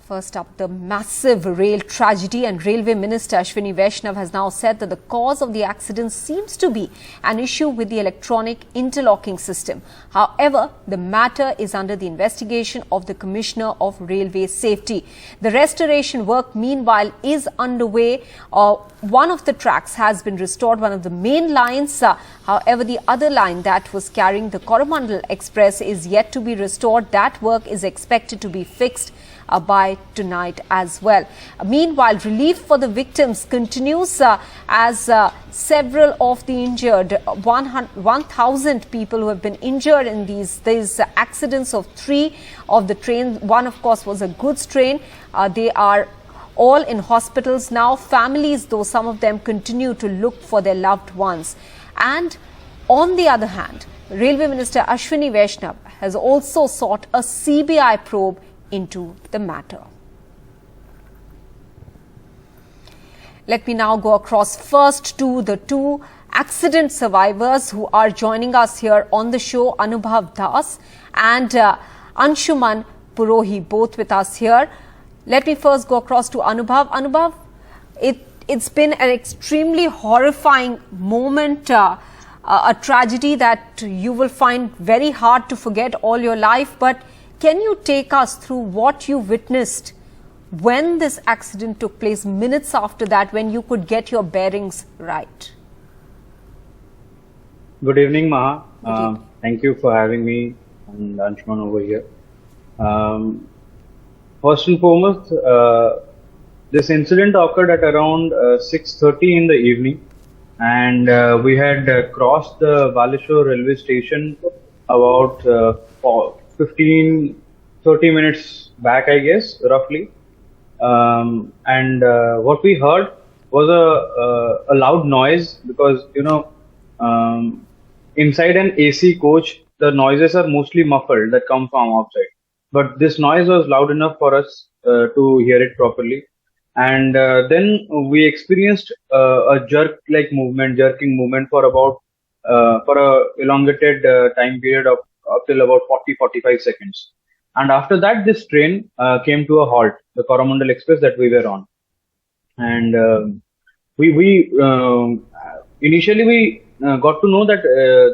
First up, the massive rail tragedy, and Railway Minister Ashwini Vaishnaw has now said that the cause of the accident seems to be an issue with the electronic interlocking system. However, the matter is under the investigation of the Commissioner of Railway Safety. The restoration work, meanwhile, is underway. One of the tracks has been restored, one of the main lines. However, the other line that was carrying the Coromandel Express is yet to be restored. That work is expected to be fixed by tonight as well. Meanwhile, relief for the victims continues as several of the injured, 1,000 people who have been injured in these accidents of 3 of the trains. One, of course, was a goods train. They are all in hospitals now. Families, though, some of them continue to look for their loved ones. And on the other hand, Railway Minister Ashwini Vaishnaw has also sought a CBI probe into the matter. Let me now go across first to the 2 accident survivors who are joining us here on the show, Anubhav Das and Anshuman Purohi, both with us here. Let me first go across to Anubhav. Anubhav, it's been an extremely horrifying moment, a tragedy that you will find very hard to forget all your life. But can you take us through what you witnessed when this accident took place, minutes after that, when you could get your bearings right? Good evening, Maha. Thank you for having me and Anshuman over here. First and foremost, this incident occurred at around 6:30 in the evening, and we had crossed the Balasore railway station about 15-30 minutes back, I guess, roughly. What we heard was a loud noise, because, inside an AC coach, the noises are mostly muffled that come from outside. But this noise was loud enough for us to hear it properly. And then we experienced a jerking movement for about for a elongated time period of up till about 40-45 seconds. And after that, this train came to a halt, the Coromandel Express that we were on. And initially we got to know that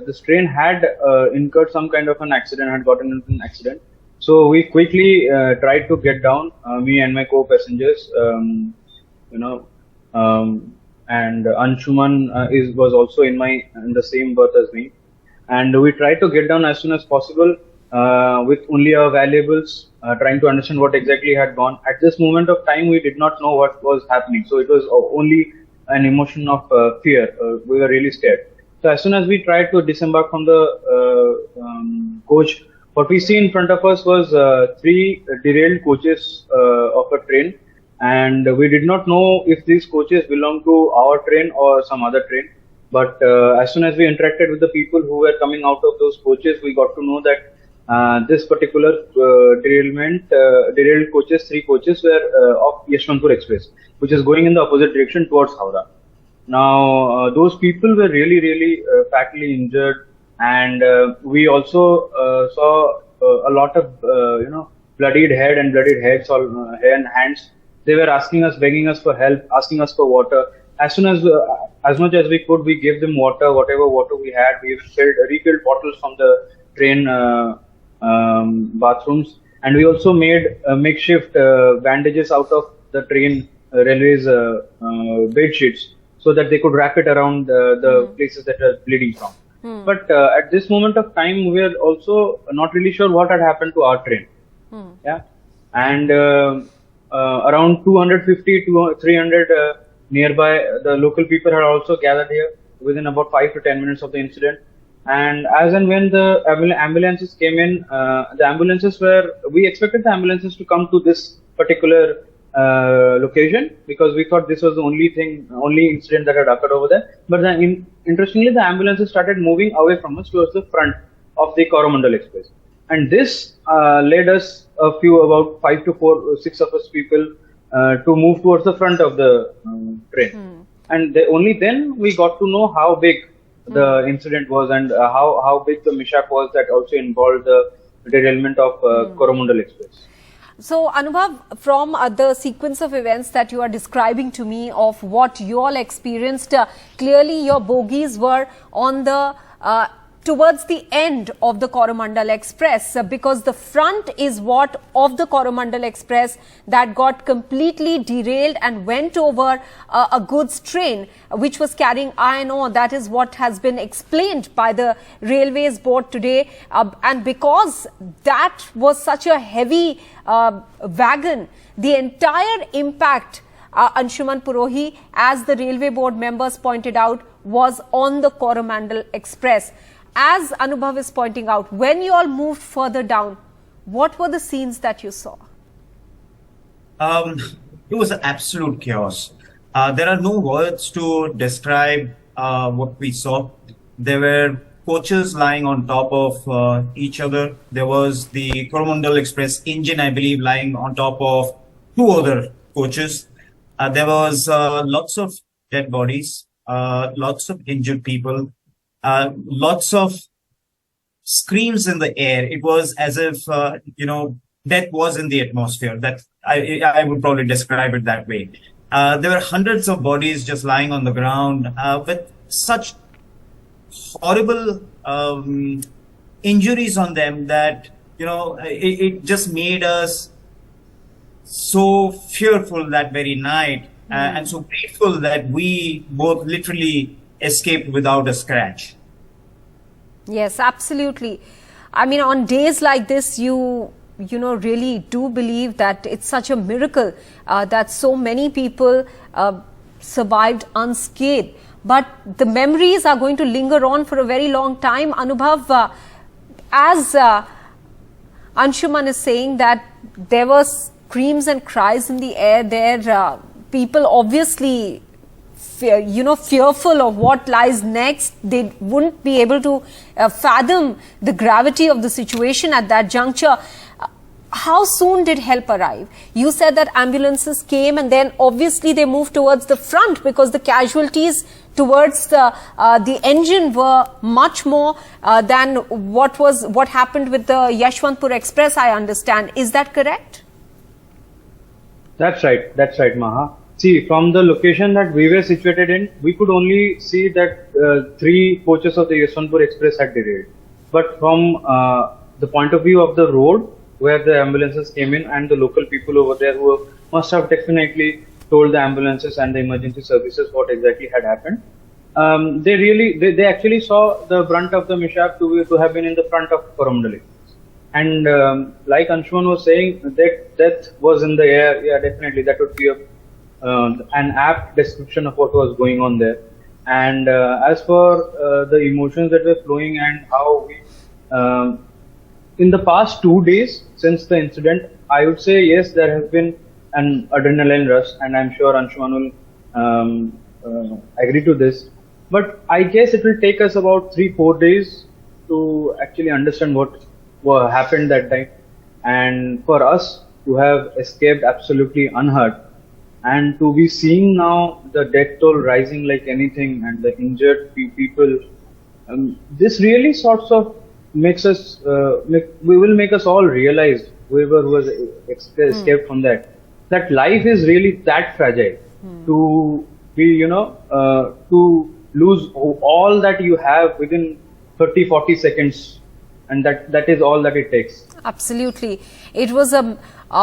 this train had incurred some kind of an accident, had gotten into an accident. So we quickly tried to get down, me and my co-passengers, and Anshuman was also in the same berth as me. And we tried to get down as soon as possible with only our valuables, trying to understand what exactly had gone. At this moment of time, we did not know what was happening. So it was only an emotion of fear. We were really scared. So as soon as we tried to disembark from the coach, what we see in front of us was 3 derailed coaches of a train. And we did not know if these coaches belonged to our train or some other train. But as soon as we interacted with the people who were coming out of those coaches, we got to know that this particular derailed coaches, 3 coaches, were of Yeshwanthpur Express, which is going in the opposite direction towards Howrah. Now, those people were really, really fatally injured, and we also saw a lot of bloodied head and bloodied heads, all hair and hands. They were asking us, begging us for help, asking us for water. As much as we could, we gave them water, whatever water we had. We refilled bottles from the train bathrooms, and we also made makeshift bandages out of the train railways bed sheets, so that they could wrap it around the places that are bleeding from. But at this moment of time, we are also not really sure what had happened to our train. Yeah, and around 250 to 300 nearby, the local people had also gathered here within about 5 to 10 minutes of the incident. And as and when the ambulances came in, we expected the ambulances to come to this particular location, because we thought this was the only incident that had occurred over there. But then interestingly, the ambulances started moving away from us towards the front of the Coromandel Express. And this led us about 5 to 6 of us people to move towards the front of the train. And only then we got to know how big the incident was, and how big the mishap was that also involved the derailment of Coromandel Express. So, Anubhav, from the sequence of events that you are describing to me of what you all experienced, clearly your bogies were on the towards the end of the Coromandel Express, because the front is what of the Coromandel Express that got completely derailed and went over a goods train which was carrying iron ore. That is what has been explained by the Railways Board today. And because that was such a heavy wagon, the entire impact, Anshuman Purohi, as the Railway Board members pointed out, was on the Coromandel Express. As Anubhav is pointing out, when you all moved further down, what were the scenes that you saw? It was an absolute chaos. There are no words to describe what we saw. There were coaches lying on top of each other. There was the Coromandel Express engine, I believe, lying on top of two other coaches. There was lots of dead bodies, lots of injured people. Lots of screams in the air. It was as if, death was in the atmosphere. That I would probably describe it that way. There were hundreds of bodies just lying on the ground with such horrible injuries on them that, it just made us so fearful that very night and so grateful that we both literally escaped without a scratch. Yes, absolutely. I mean, on days like this, you really do believe that it's such a miracle that so many people survived unscathed. But the memories are going to linger on for a very long time. Anubhav, as Anshuman is saying that there were screams and cries in the air there, people obviously fearful of what lies next. They wouldn't be able to fathom the gravity of the situation at that juncture. How soon did help arrive? You said that ambulances came and then obviously they moved towards the front because the casualties towards the engine were much more than what happened with the Yashwantpur Express, I understand. Is that correct? That's right, Maha. See, from the location that we were situated in, we could only see that 3 coaches of the Yashwantpur Express had derailed. But from the point of view of the road, where the ambulances came in and the local people over there who must have definitely told the ambulances and the emergency services what exactly had happened, they actually saw the brunt of the mishap to have been in the front of Coromandel. And like Anshuman was saying, that death was in the air. Yeah, definitely that would be an apt description of what was going on there. And as for the emotions that were flowing and how we, in the past 2 days since the incident, I would say yes, there has been an adrenaline rush, and I'm sure Anshuman will agree to this. But I guess it will take us about 3-4 days to actually understand what happened that time, and for us to have escaped absolutely unhurt. And to be seeing now the death toll rising like anything and the injured people, this really sorts of makes us, will make us all realize, whoever who has escaped from that life is really that fragile. To be, to lose all that you have within 30-40 seconds, and that is all that it takes. Absolutely. It was a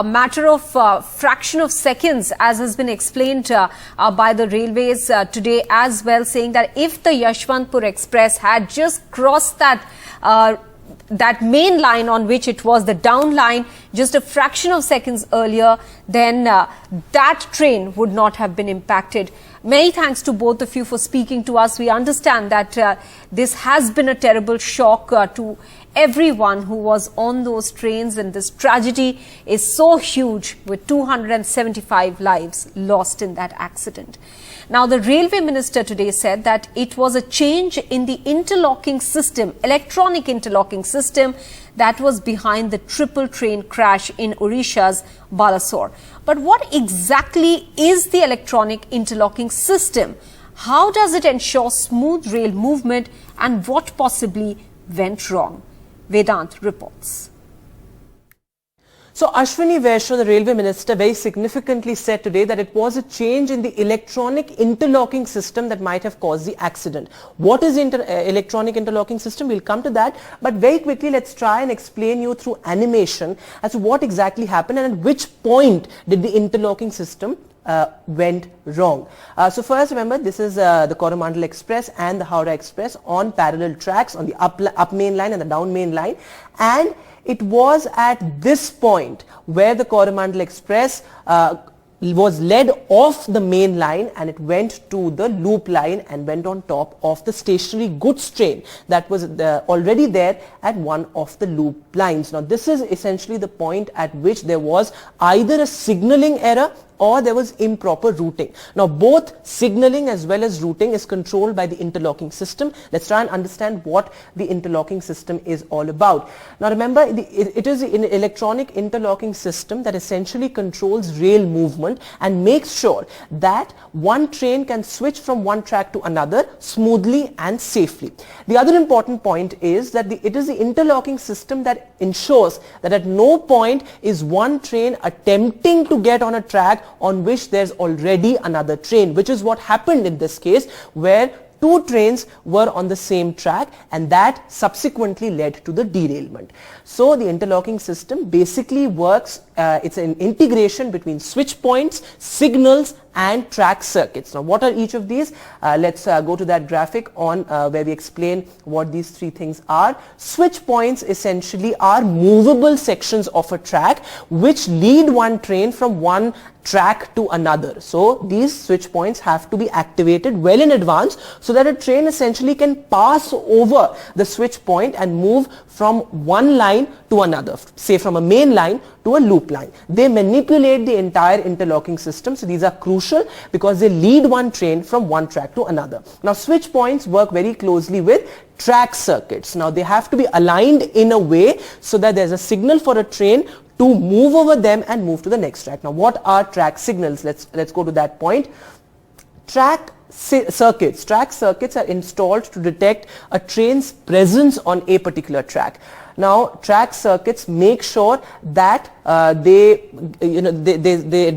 matter of fraction of seconds, as has been explained by the railways today as well, saying that if the Yashwantpur Express had just crossed that main line on which it was, the down line, just a fraction of seconds earlier, then that train would not have been impacted. Many thanks to both of you for speaking to us. We understand that this has been a terrible shock to everyone who was on those trains, and this tragedy is so huge, with 275 lives lost in that accident. Now, the railway minister today said that it was a change in the interlocking system, electronic interlocking system, that was behind the triple train crash in Odisha's Balasore. But what exactly is the electronic interlocking system? How does it ensure smooth rail movement, and what possibly went wrong? Vedant reports. So Ashwini Vaishnaw, the Railway Minister, very significantly said today that it was a change in the electronic interlocking system that might have caused the accident. What is electronic interlocking system? We'll come to that. But very quickly, let's try and explain you through animation as to what exactly happened and at which point did the interlocking system went wrong. So first, remember, this is the Coromandel Express and the Howrah Express on parallel tracks on the up main line and the down main line, and it was at this point where the Coromandel Express was led off the main line and it went to the loop line and went on top of the stationary goods train that was already there at one of the loop lines. Now this is essentially the point at which there was either a signalling error or there was improper routing. Now both signaling as well as routing is controlled by the interlocking system. Let's try and understand what the interlocking system is all about. Now remember, it is an electronic interlocking system that essentially controls rail movement and makes sure that one train can switch from one track to another smoothly and safely. The other important point is that it is the interlocking system that ensures that at no point is one train attempting to get on a track on which there's already another train, which is what happened in this case, where two trains were on the same track and that subsequently led to the derailment. So the interlocking system basically works, it's an integration between switch points, signals and track circuits. Now what are each of these? Let's go to that graphic on where we explain what these three things are. Switch points essentially are movable sections of a track which lead one train from one track to another. So these switch points have to be activated well in advance so that a train essentially can pass over the switch point and move from one line to another, say from a main line to a loop line. They manipulate the entire interlocking system. So these are crucial because they lead one train from one track to another. Now switch points work very closely with track circuits. Now they have to be aligned in a way so that there's a signal for a train to move over them and move to the next track. Now what are track signals? Let's go to that point. Track circuits are installed to detect a train's presence on a particular track. Now track circuits make sure that they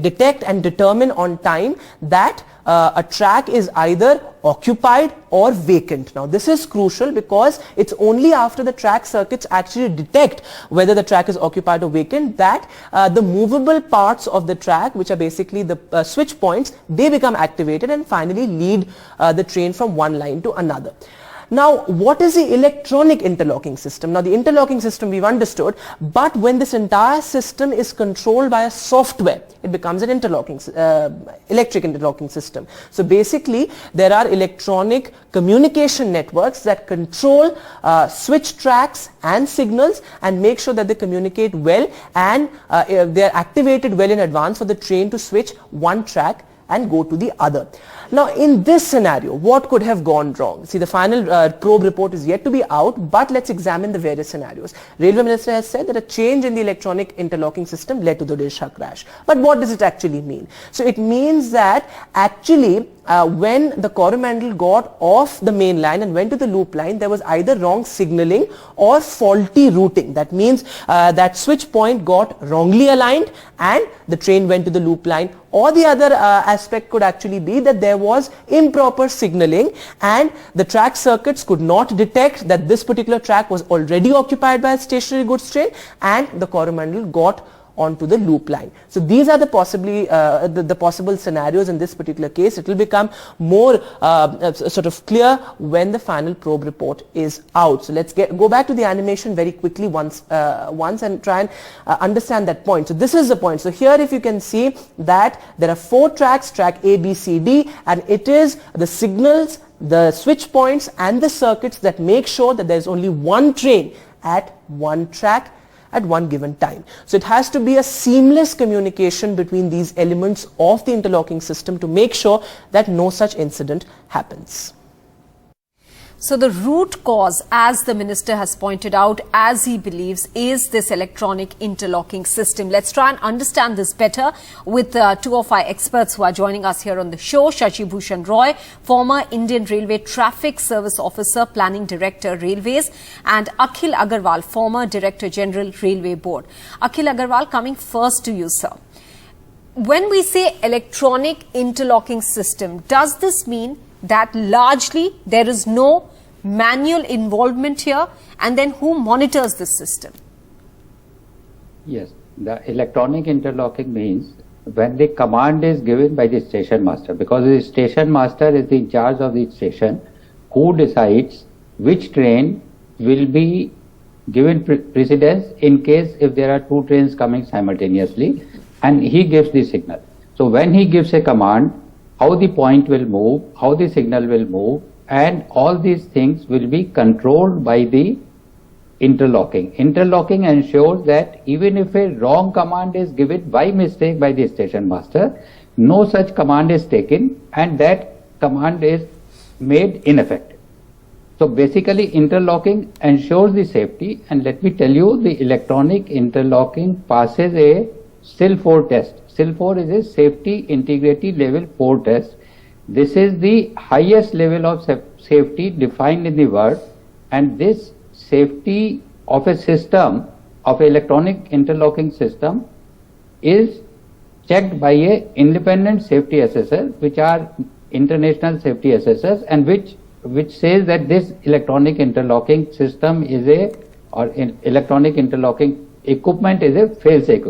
detect and determine on time that a track is either occupied or vacant. Now this is crucial because it's only after the track circuits actually detect whether the track is occupied or vacant that the movable parts of the track, which are basically the switch points, they become activated and finally lead the train from one line to another. Now, what is the electronic interlocking system? Now, the interlocking system we've understood, but when this entire system is controlled by a software, it becomes an electric interlocking system. So basically, there are electronic communication networks that control switch tracks and signals and make sure that they communicate well and they are activated well in advance for the train to switch one track and go to the other. Now in this scenario, what could have gone wrong? See, the final probe report is yet to be out, but let's examine the various scenarios. Railway Minister has said that a change in the electronic interlocking system led to the Odisha crash. But what does it actually mean? So it means that actually when the Coromandel got off the main line and went to the loop line, there was either wrong signaling or faulty routing. That means that switch point got wrongly aligned and the train went to the loop line, or the other aspect could actually be that there was improper signaling and the track circuits could not detect that this particular track was already occupied by a stationary goods train and the Coromandel got onto the loop line. So these are the possible scenarios in this particular case. It will become more sort of clear when the final probe report is out. So let's go back to the animation very quickly once and try and understand that point. So this is the point. So here if you can see that there are 4 tracks, track A, B, C, D, and it is the signals, the switch points and the circuits that make sure that there is only one train at one track at one given time. So it has to be a seamless communication between these elements of the interlocking system to make sure that no such incident happens. So the root cause, as the minister has pointed out, as he believes, is this electronic interlocking system. Let's try and understand this better with two of our experts who are joining us here on the show. Shashi Bhushan Roy, former Indian Railway Traffic Service Officer, Planning Director, Railways, and Akhil Agarwal, former Director General, Railway Board. Akhil Agarwal, coming first to you, sir. When we say electronic interlocking system, does this mean that largely there is no manual involvement here, and then who monitors this system? Yes, the electronic interlocking means when the command is given by the station master, because the station master is in charge of the station, who decides which train will be given precedence in case if there are two trains coming simultaneously, and he gives the signal. So when he gives a command, how the point will move, how the signal will move, and all these things will be controlled by the interlocking. Interlocking ensures that even if a wrong command is given by mistake by the station master, no such command is taken and that command is made ineffective. So basically interlocking ensures the safety, and let me tell you, the electronic interlocking passes a SIL 4 test. SIL 4 is a safety integrity level 4 test. This is the highest level of safety defined in the world, and this safety of a system, of an electronic interlocking system, is checked by a independent safety assessor, which are international safety assessors, and which says that this electronic interlocking system is electronic interlocking equipment is a fail-safe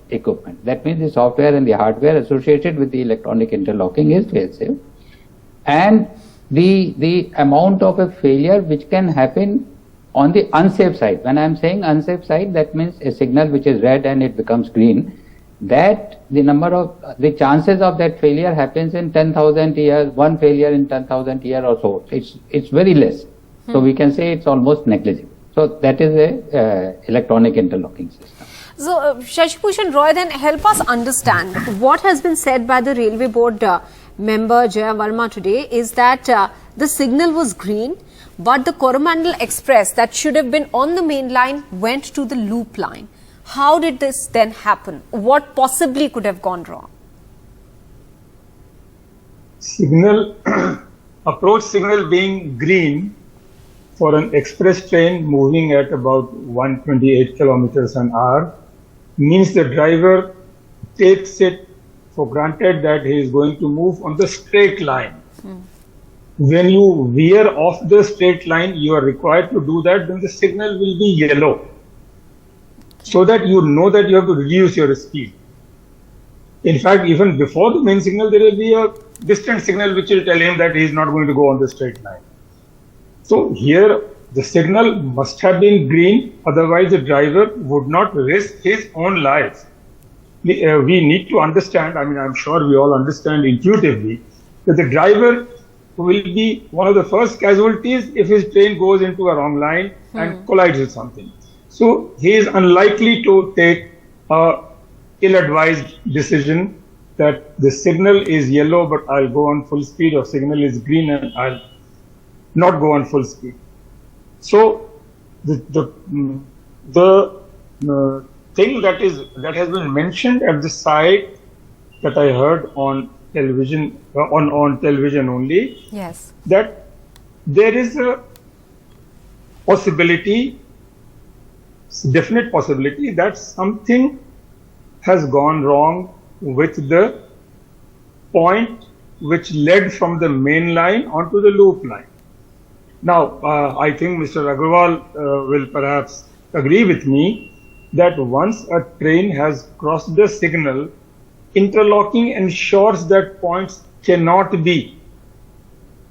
equipment. That means the software and the hardware associated with the electronic interlocking is fail-safe. And the amount of a failure which can happen on the unsafe side. When I am saying unsafe side, that means a signal which is red and it becomes green. That the chances of that failure happens in 10,000 years, one failure in 10,000 years or so. It's very less. So we can say it's almost negligible. So that is a electronic interlocking system. So Shashi Bhushan Roy, then help us understand what has been said by the Railway Board member Jaya Verma today is that the signal was green, but the Coromandel Express that should have been on the main line went to the loop line. How did this then happen? What possibly could have gone wrong? Signal, approach signal being green for an express train moving at about 128 kilometers an hour means the driver takes it for granted that he is going to move on the straight line. When you veer off the straight line, you are required to do that, then the signal will be yellow, so that you know that you have to reduce your speed. In fact, even before the main signal, there will be a distant signal which will tell him that he is not going to go on the straight line. So here the signal must have been green, otherwise the driver would not risk his own life. We need to understand, I mean, I'm sure we all understand intuitively, that the driver will be one of the first casualties if his train goes into a wrong line and collides with something. So he is unlikely to take a ill-advised decision that the signal is yellow but I'll go on full speed, or signal is green and I'll not go on full speed. So the thing that has been mentioned at the site that I heard on television, on television only, yes, that there is a possibility, definite possibility, that something has gone wrong with the point which led from the main line onto the loop line. Now, I think Mr. Agarwal will perhaps agree with me that once a train has crossed the signal, interlocking ensures that points cannot be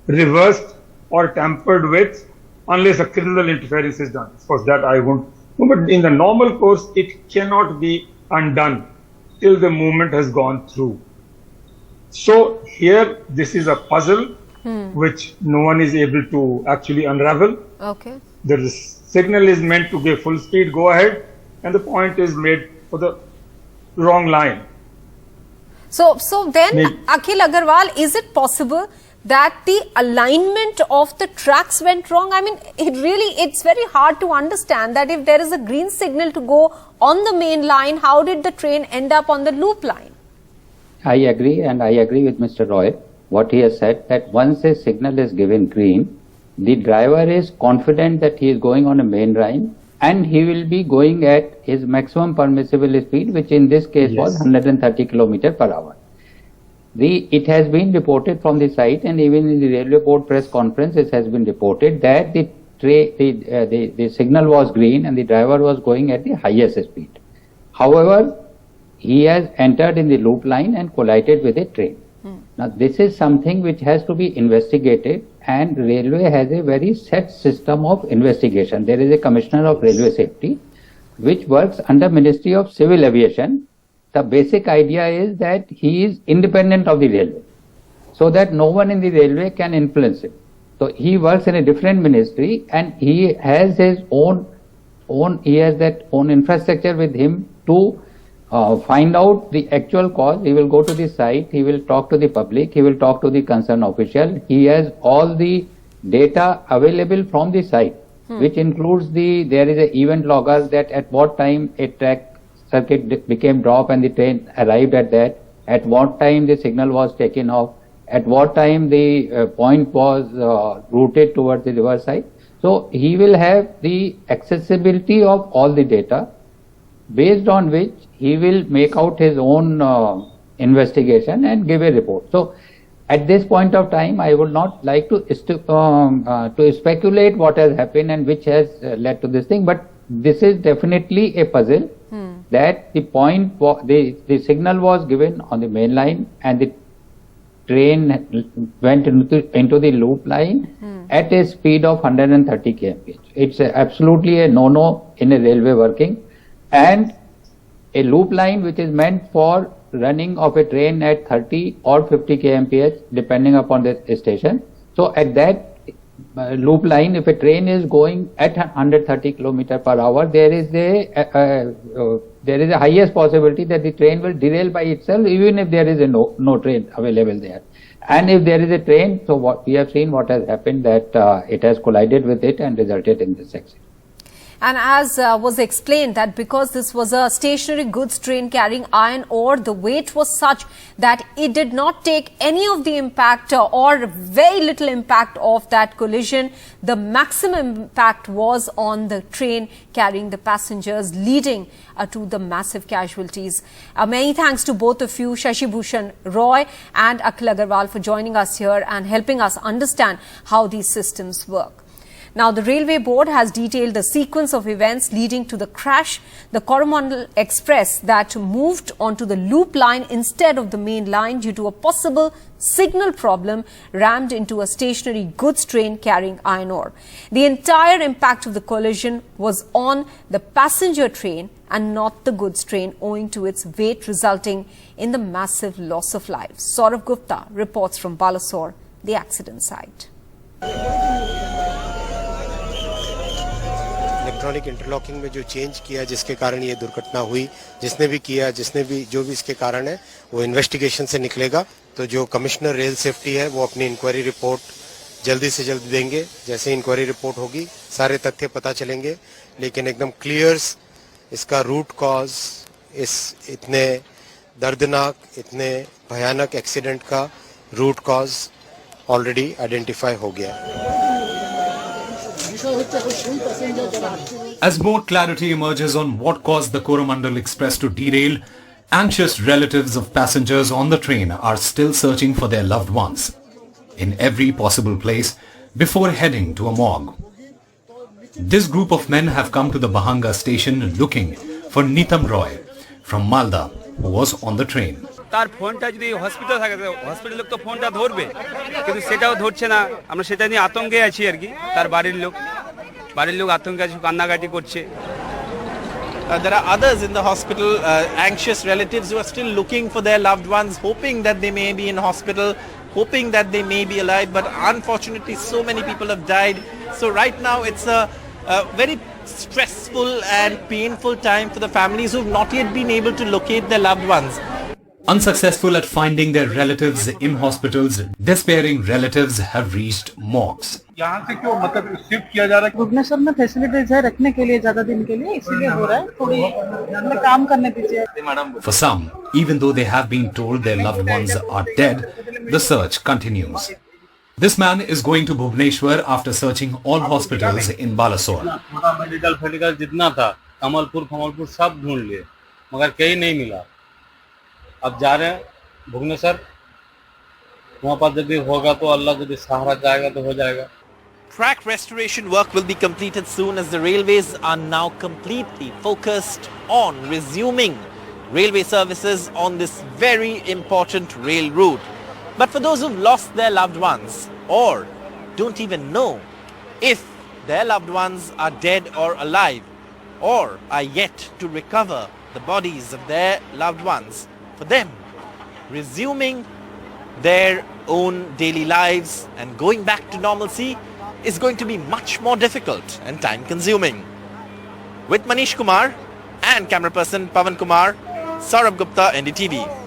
reversed or tampered with unless a criminal interference is done. Of course, that I won't. But in the normal course, it cannot be undone till the movement has gone through. So here, this is a puzzle which no one is able to actually unravel. Okay. The signal is meant to give full speed, go ahead, and the point is made for the wrong line. So then, Akhil Agarwal, is it possible that the alignment of the tracks went wrong? I mean, it's very hard to understand that if there is a green signal to go on the main line, how did the train end up on the loop line? I agree, and I agree with Mr. Roy. What he has said, that once a signal is given green, the driver is confident that he is going on a main line and he will be going at his maximum permissible speed, which in this case was 130 km per hour. It has been reported from the site, and even in the railway board press conference it has been reported that the signal was green and the driver was going at the highest speed. However, he has entered in the loop line and collided with a train. Now this is something which has to be investigated, and railway has a very set system of investigation. There is a Commissioner of Railway Safety which works under Ministry of Civil Aviation. The basic idea is that he is independent of the railway, so that no one in the railway can influence him. So he works in a different ministry, and he has his own infrastructure with him to find out the actual cause. He will go to the site, he will talk to the public, he will talk to the concerned official. He has all the data available from the site, which includes there is an event logger that at what time a track circuit became drop and the train arrived at what time the signal was taken off, at what time the point was routed towards the reverse side. So he will have the accessibility of all the data, based on which he will make out his own investigation and give a report. So at this point of time, I would not like to speculate what has happened and which has led to this thing, but this is definitely a puzzle, that the signal was given on the main line and the train went into the loop line at a speed of 130 kmph. It's absolutely a no-no in a railway working. And a loop line which is meant for running of a train at 30 or 50 kmph depending upon the station. So at that loop line, if a train is going at 130 km per hour, there is a highest possibility that the train will derail by itself, even if there is no train available there. And if there is a train, so what we have seen what has happened, that it has collided with it and resulted in this accident. And as was explained, that because this was a stationary goods train carrying iron ore, the weight was such that it did not take any of the impact or very little impact of that collision. The maximum impact was on the train carrying the passengers, leading to the massive casualties. Many thanks to both of you, Shashi Bhushan Roy and Akhil Agarwal, for joining us here and helping us understand how these systems work. Now, the Railway Board has detailed the sequence of events leading to the crash. The Coromandel Express that moved onto the loop line instead of the main line due to a possible signal problem rammed into a stationary goods train carrying iron ore. The entire impact of the collision was on the passenger train and not the goods train, owing to its weight, resulting in the massive loss of lives. Saurav Gupta reports from Balasore, the accident site. Electronic interlocking में जो change किया जिसके कारण ये दुर्घटना हुई, जिसने भी किया, जो भी इसके कारण है वो इन्वेस्टिगेशन से निकलेगा। तो जो कमिश्नर रेल सेफ्टी है वो अपनी इंक्वायरी रिपोर्ट जल्दी से जल्द देंगे। जैसे इंक्वायरी रिपोर्ट होगी सारे तथ्य पता चलेंगे, लेकिन एकदम क्लियर इसका रूट कॉज, इस इतने दर्दनाक, इतने भयानक एक्सीडेंट का रूट कॉज ऑलरेडी आइडेंटिफाई हो गया। As more clarity emerges on what caused the Coromandel Express to derail, anxious relatives of passengers on the train are still searching for their loved ones in every possible place before heading to a morgue. This group of men have come to the Bahanga station looking for Nitam Roy from Malda, who was on the train. তার ফোনটা যদি hospital থাকে hospital লোক তো ফোনটা ধরবে, কিন্তু সেটাও ধরছে না। আমরা সেটা নিয়ে আতঙ্কে আছি আর কি। তার বাড়ির লোক আতঙ্কে আছে, কান্নাকাটি করছে। There are others in the hospital, anxious relatives who are still looking for their loved ones, hoping that they may be in hospital, hoping that they may be alive, but unfortunately so many people have died. So right now it's a very stressful and painful time for the families who have not yet been able to locate their loved ones. Unsuccessful at finding their relatives in hospitals, despairing relatives have reached morgues. यहाँ से क्यों मतलब shift किया जा रहा है? भुवनेश्वर में facilities है रखने के लिए ज्यादा दिन के लिए, इसीलिए हो रहा है, थोड़ी हमें काम करने दीजिए. For some, even though they have been told their loved ones are dead, the search continues. This man is going to Bhubaneswar after searching all hospitals in Balasore. पूरा मेडिकल जितना था, कमलपुर सब ढूंढ लिए, मगर कहीं नहीं मिला. अब जा रहे हैं भुवनेश्वर, वहाँ पर यदि होगा तो अल्लाह यदि सहारा जाएगा तो हो जाएगा. Track restoration work will be completed soon as the railways are now completely focused on resuming railway services on this very important rail route. But for those who've lost their loved ones or don't even know if their loved ones are dead or alive or are yet to recover the bodies of their loved ones, for them, resuming their own daily lives and going back to normalcy is going to be much more difficult and time consuming. With Manish Kumar and camera person Pavan Kumar, Saurabh Gupta, NDTV.